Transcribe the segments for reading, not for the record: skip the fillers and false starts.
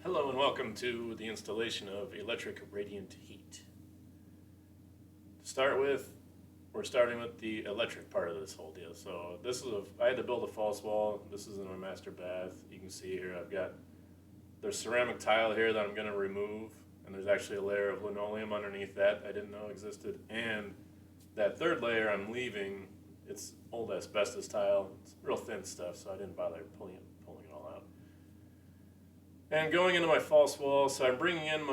Hello and welcome to the installation of electric radiant heat. To start with, we're starting with the electric part of this whole deal. So I had to build a false wall. This is in my master bath. You can see here there's ceramic tile here that I'm going to remove, and there's actually a layer of linoleum underneath that I didn't know existed. And that third layer I'm leaving, it's old asbestos tile. It's real thin stuff, so I didn't bother pulling it all out. And going into my false wall, so I'm bringing in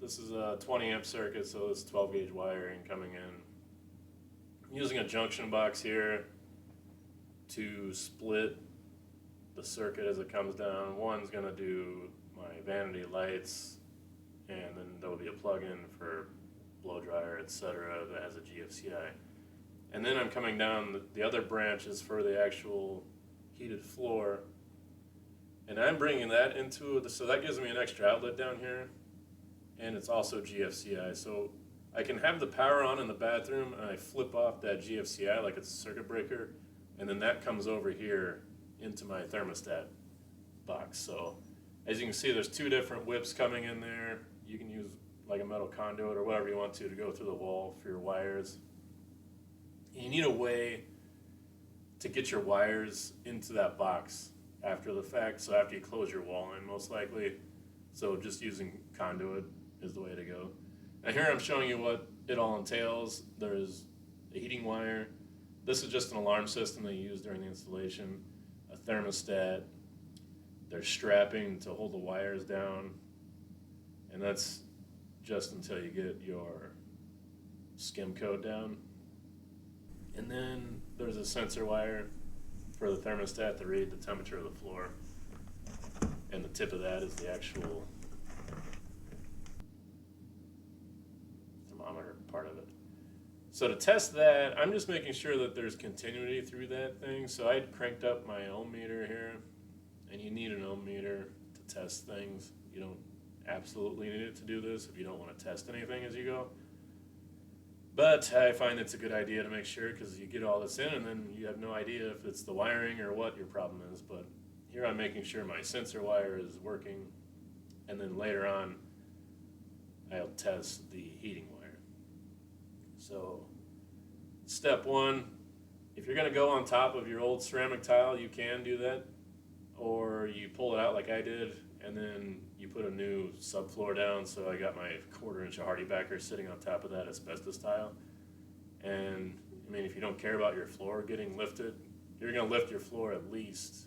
this is a 20 amp circuit, so it's 12 gauge wiring coming in. I'm using a junction box here to split the circuit as it comes down. One's going to do my vanity lights, and then there'll be a plug-in for blow dryer, etc. that has a GFCI. And then I'm coming down, the other branch is for the actual heated floor. And I'm bringing that so that gives me an extra outlet down here, and it's also GFCI. So I can have the power on in the bathroom, and I flip off that GFCI like it's a circuit breaker, and then that comes over here into my thermostat box. So as you can see, there's two different whips coming in there. You can use like a metal conduit or whatever you want to go through the wall for your wires. And you need a way to get your wires into that box after the fact, so after you close your wall in, most likely. So just using conduit is the way to go. Now here I'm showing you what it all entails. There's a heating wire. This is just an alarm system they use during the installation. A thermostat. There's strapping to hold the wires down. And that's just until you get your skim code down. And then there's a sensor wire for the thermostat to read the temperature of the floor, and the tip of that is the actual thermometer part of it. So to test that, I'm just making sure that there's continuity through that thing. So I cranked up my ohm meter here, and you need an ohm meter to test things. You don't absolutely need it to do this if you don't want to test anything as you go. But I find it's a good idea to make sure, because you get all this in and then you have no idea if it's the wiring or what your problem is. But here I'm making sure my sensor wire is working, and then later on I'll test the heating wire. So step one, if you're going to go on top of your old ceramic tile, you can do that, or you pull it out like I did, and then you put a new subfloor down. So I got my 1/4 inch of hardy backer sitting on top of that asbestos tile. And I mean, if you don't care about your floor getting lifted, you're going to lift your floor at least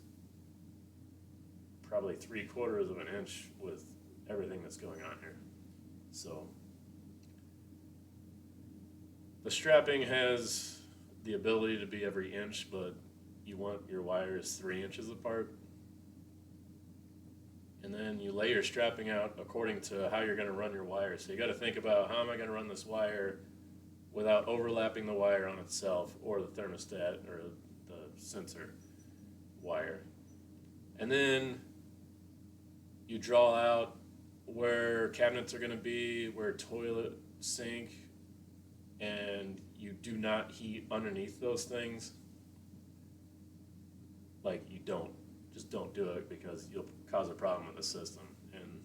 probably 3/4 of an inch with everything that's going on here. So the strapping has the ability to be every inch, but you want your wires 3 inches apart. And then you lay your strapping out according to how you're going to run your wire. So you got to think about, how am I going to run this wire without overlapping the wire on itself, or the thermostat, or the sensor wire. And then you draw out where cabinets are going to be, where toilet, sink, and you do not heat underneath those things. Like, just don't do it, because you'll cause a problem with the system. And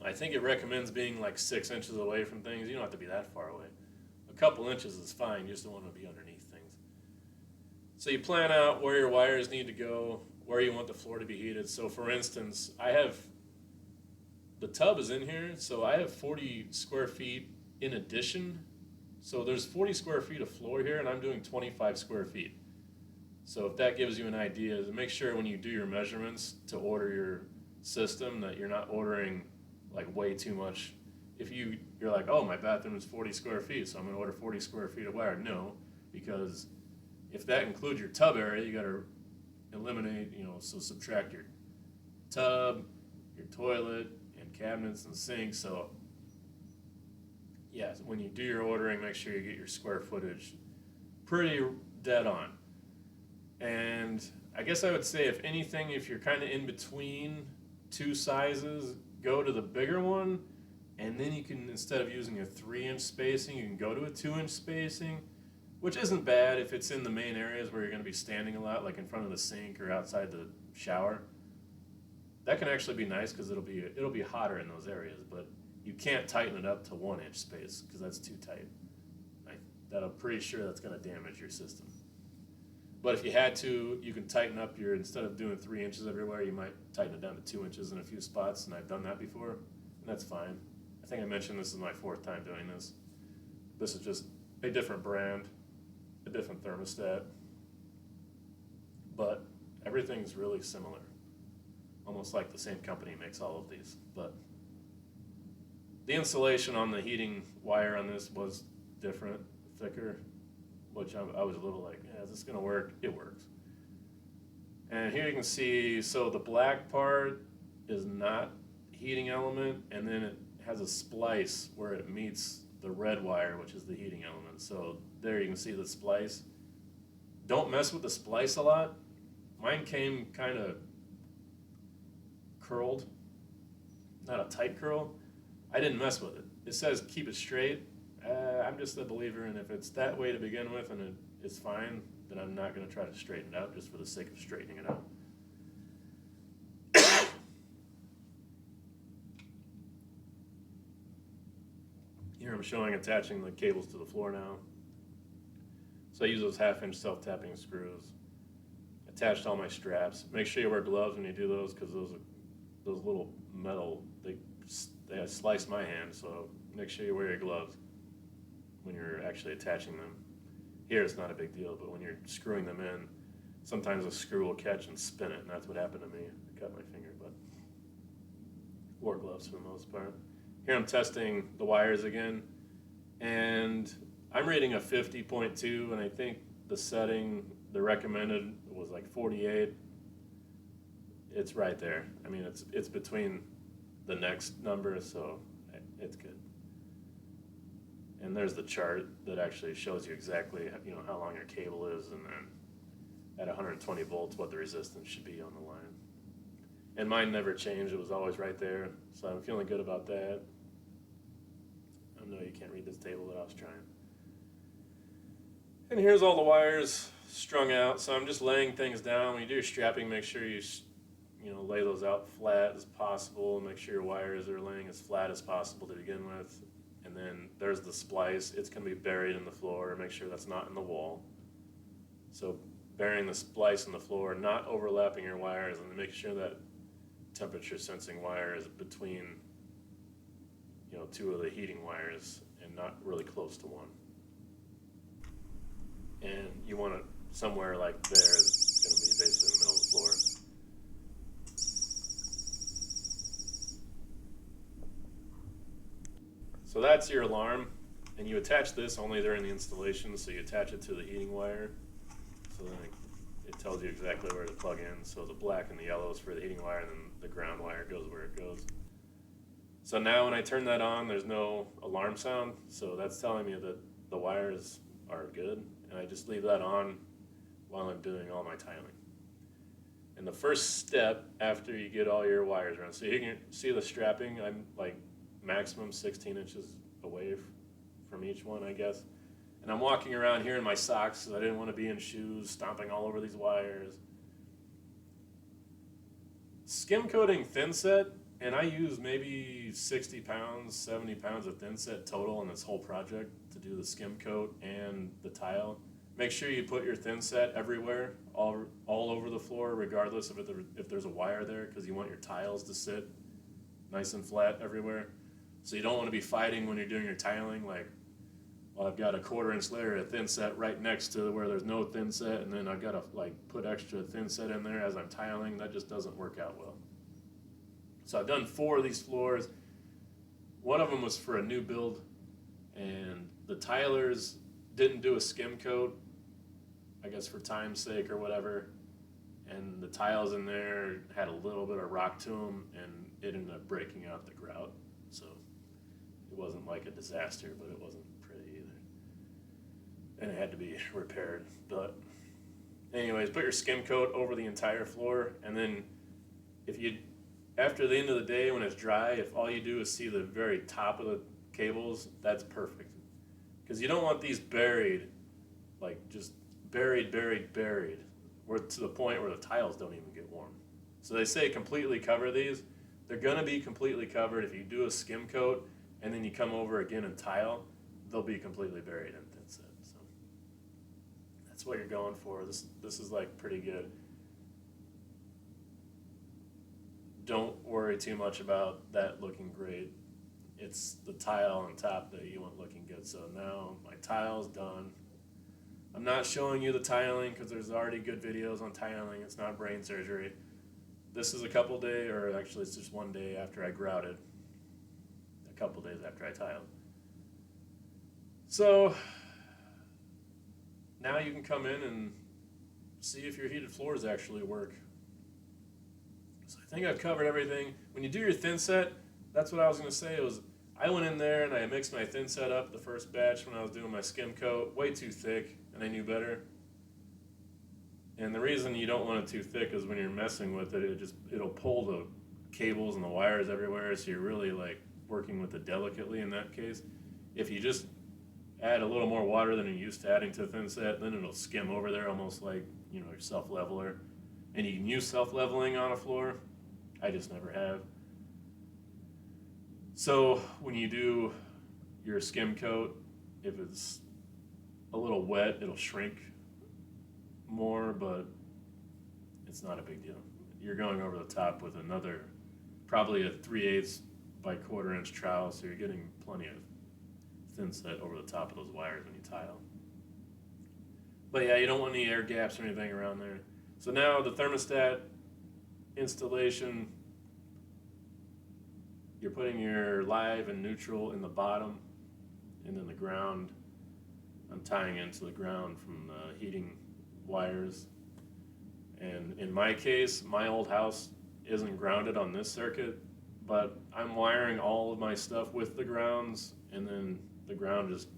I think it recommends being like 6 inches away from things. You don't have to be that far away. A couple inches is fine, you just don't want to be underneath things. So you plan out where your wires need to go, where you want the floor to be heated. So for instance, the tub is in here, so I have 40 square feet in addition. So there's 40 square feet of floor here, and I'm doing 25 square feet. So if that gives you an idea, to make sure when you do your measurements to order your system that you're not ordering like way too much. If you're like, oh, my bathroom is 40 square feet, so I'm going to order 40 square feet of wire. No, because if that includes your tub area, you got to eliminate, so subtract your tub, your toilet, and cabinets and sinks. So yeah, when you do your ordering, make sure you get your square footage pretty dead on. And I guess I would say, if anything, if you're kind of in between two sizes, go to the bigger one, and then you can, instead of using a 3-inch spacing, you can go to a 2-inch spacing, which isn't bad if it's in the main areas where you're going to be standing a lot, like in front of the sink or outside the shower. that can actually be nice because it'll be hotter in those areas, but you can't tighten it up to 1 inch space because that's too tight. I'm pretty sure that's going to damage your system. But if you had to, you can tighten up instead of doing 3 inches everywhere, you might tighten it down to 2 inches in a few spots, and I've done that before, and that's fine. I think I mentioned this is my 4th time doing this. This is just a different brand, a different thermostat, but everything's really similar. Almost like the same company makes all of these. But the insulation on the heating wire on this was different, thicker, which I was a little like, yeah, is this going to work? It works. And here you can see, so the black part is not heating element, and then it has a splice where it meets the red wire, which is the heating element. So there you can see the splice. Don't mess with the splice a lot. Mine came kind of curled, not a tight curl. I didn't mess with it. It says keep it straight. I'm just a believer in if it's that way to begin with and it's fine, then I'm not going to try to straighten it out just for the sake of straightening it out. Here I'm showing attaching the cables to the floor now. So I use those 1/2 inch self-tapping screws. Attached all my straps. Make sure you wear gloves when you do those because those little metal, they slice my hand, so make sure you wear your gloves when you're actually attaching them. Here it's not a big deal, but when you're screwing them in, sometimes a screw will catch and spin it, and that's what happened to me. I cut my finger, but wore gloves for the most part. Here I'm testing the wires again, and I'm reading a 50.2, and I think the setting, the recommended was like 48. It's right there. I mean, it's between the next number, so it's good. And there's the chart that actually shows you exactly, you know, how long your cable is, and then at 120 volts what the resistance should be on the line. And mine never changed. It was always right there, so I'm feeling good about that. I know you can't read this table, but I was trying. And here's all the wires strung out, so I'm just laying things down. When you do your strapping, make sure you lay those out flat as possible. Make sure your wires are laying as flat as possible to begin with. And then there's the splice. It's going to be buried in the floor. Make sure that's not in the wall. So burying the splice in the floor, not overlapping your wires, and then make sure that temperature sensing wire is between, you know, 2 of the heating wires and not really close to one. And you want it somewhere like there. It's going to be basically in the middle of the floor. So that's your alarm, and you attach this only during the installation, so you attach it to the heating wire, so then it tells you exactly where to plug in. So the black and the yellow is for the heating wire, and then the ground wire goes where it goes. So now when I turn that on, there's no alarm sound, so that's telling me that the wires are good, and I just leave that on while I'm doing all my tiling. And the first step after you get all your wires around, so you can see the strapping, I'm like maximum 16 inches away from each one, I guess. And I'm walking around here in my socks because I didn't want to be in shoes, stomping all over these wires. Skim coating thin set, and I use maybe 60 pounds, 70 pounds of thin set total in this whole project to do the skim coat and the tile. Make sure you put your thin set everywhere, all over the floor, regardless of if there's a wire there, because you want your tiles to sit nice and flat everywhere. So you don't want to be fighting when you're doing your tiling, like, well, I've got a 1/4 inch layer of thin set right next to where there's no thin set, and then I've got to like put extra thin set in there as I'm tiling. That just doesn't work out well. So I've done 4 of these floors. One of them was for a new build, and the tilers didn't do a skim coat, I guess for time's sake or whatever, and the tiles in there had a little bit of rock to them, and it ended up breaking out the grout. So it wasn't like a disaster, but it wasn't pretty either. And it had to be repaired. But anyways, put your skim coat over the entire floor, and then after the end of the day when it's dry, if all you do is see the very top of the cables, that's perfect. Because you don't want these buried, like just buried, where to the point where the tiles don't even get warm. So they say completely cover these. They're going to be completely covered. If you do a skim coat and then you come over again and tile, they'll be completely buried in thin set. So that's what you're going for. This is like pretty good. Don't worry too much about that looking great. It's the tile on top that you want looking good. So now my tile's done. I'm not showing you the tiling because there's already good videos on tiling. It's not brain surgery. This is a couple days, or actually it's just one day after I grouted. A couple days after I tiled. So now you can come in and see if your heated floors actually work. So I think I've covered everything. When you do your thin set, that's what I was going to say. I went in there and I mixed my thin set up the first batch when I was doing my skim coat, way too thick, and I knew better. And the reason you don't want it too thick is when you're messing with it, it'll pull the cables and the wires everywhere, so you're really like working with it delicately in that case. If you just add a little more water than you're used to adding to a thin set, then it'll skim over there almost like, your self-leveler. And you can use self-leveling on a floor. I just never have. So when you do your skim coat, if it's a little wet, it'll shrink more, but it's not a big deal. You're going over the top with another, probably a 3/8 by 1/4 inch trowel, so you're getting plenty of thin set over the top of those wires when you tile. But yeah, you don't want any air gaps or anything around there. So now the thermostat installation, you're putting your live and neutral in the bottom, and then the ground, I'm tying into the ground from the heating wires. And in my case, my old house isn't grounded on this circuit, but I'm wiring all of my stuff with the grounds, and then the ground just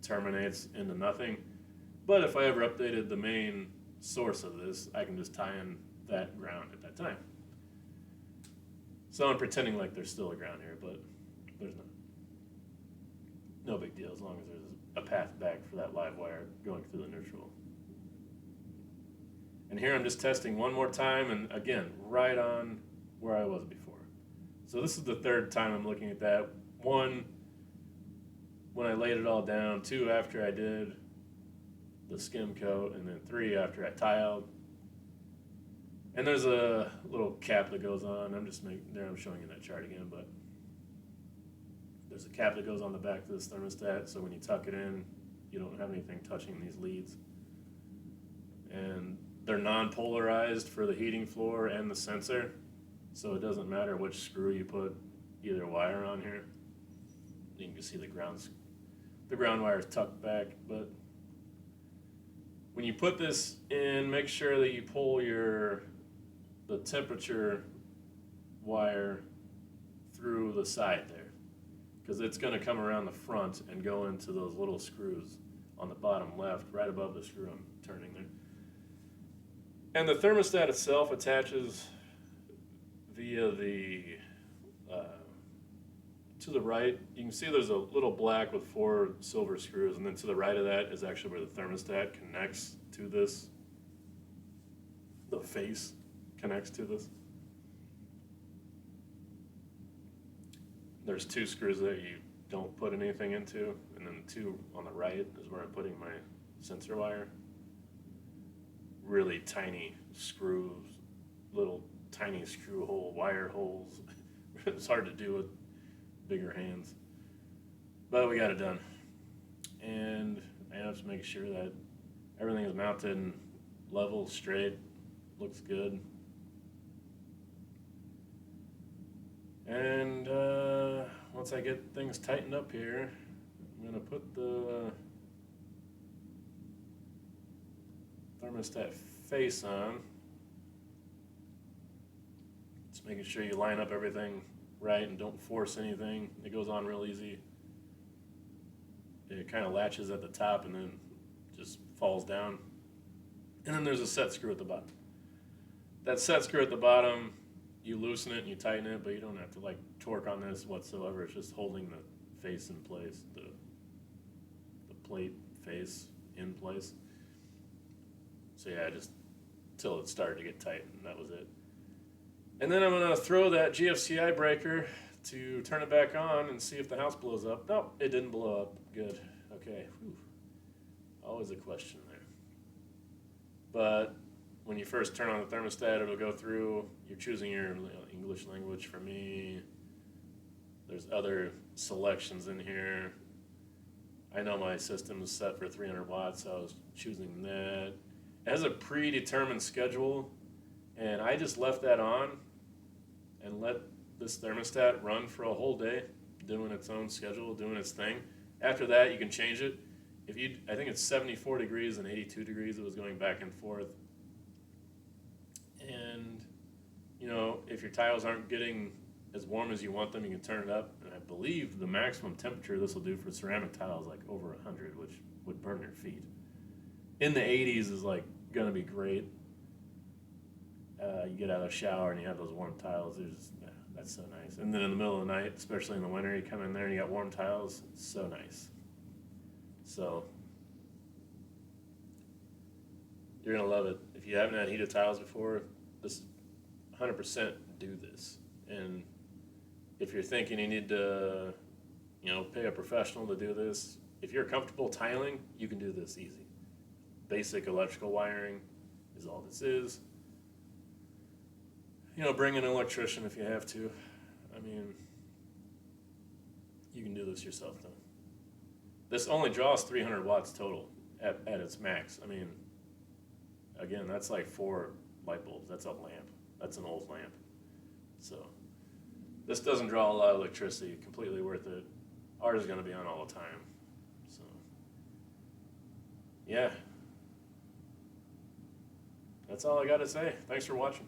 terminates into nothing. But if I ever updated the main source of this, I can just tie in that ground at that time. So I'm pretending like there's still a ground here, but there's not. No big deal as long as there's a path back for that live wire going through the neutral. And here I'm just testing one more time, and again, right on where I was before. So this is the third time I'm looking at that. 1, when I laid it all down. 2, after I did the skim coat, and then 3, after I tiled. And there's a little cap that goes on. I'm showing you that chart again, but there's a cap that goes on the back of this thermostat, so when you tuck it in, you don't have anything touching these leads. And they're non-polarized for the heating floor and the sensor, so it doesn't matter which screw you put either wire on here. You can see the ground wire is tucked back, but when you put this in, make sure that you pull the temperature wire through the side there, because it's going to come around the front and go into those little screws on the bottom left, right above the screw I'm turning there. And the thermostat itself attaches via to the right. You can see there's a little black with 4 silver screws, and then to the right of that is actually where the thermostat connects to this. The face connects to this. There's 2 screws there you don't put anything into, and then 2 on the right is where I'm putting my sensor wire. Really tiny screws, little tiny screw hole, wire holes. It's hard to do with bigger hands, but we got it done. And I have to make sure that everything is mounted and level, straight, looks good. And once I get things tightened up here, I'm gonna put the thermostat face on. Just making sure you line up everything right and don't force anything. It goes on real easy. It kind of latches at the top and then just falls down. And then there's a set screw at the bottom. That set screw at the bottom, you loosen it and you tighten it, but you don't have to like torque on this whatsoever. It's just holding the face in place, the plate face in place. So yeah, just till it started to get tight, and that was it. And then I'm going to throw that GFCI breaker to turn it back on and see if the house blows up. Nope, it didn't blow up. Good. Okay. Whew. Always a question there. But when you first turn on the thermostat, it'll go through. You're choosing your English language. For me, there's other selections in here. I know my system is set for 300 watts, so I was choosing that. It has a predetermined schedule, and I just left that on and let this thermostat run for a whole day, doing its own schedule, doing its thing. After that, you can change it. I think it's 74 degrees and 82 degrees. It was going back and forth. And, if your tiles aren't getting as warm as you want them, you can turn it up. And I believe the maximum temperature this will do for ceramic tiles like over 100, which would burn your feet. In the 80s is like going to be great. You get out of the shower and you have those warm tiles. That's so nice. And then in the middle of the night, especially in the winter, you come in there and you got warm tiles. It's so nice. So you're going to love it. If you haven't had heated tiles before, this 100% do this. And if you're thinking you need to, pay a professional to do this, if you're comfortable tiling, you can do this easy. Basic electrical wiring is all this is. Bring an electrician if you have to. I mean, you can do this yourself though. This only draws 300 watts total at its max. I mean, again, that's like 4 light bulbs. That's a lamp. That's an old lamp. So this doesn't draw a lot of electricity. Completely worth it. Ours is going to be on all the time. So yeah, that's all I got to say. Thanks for watching.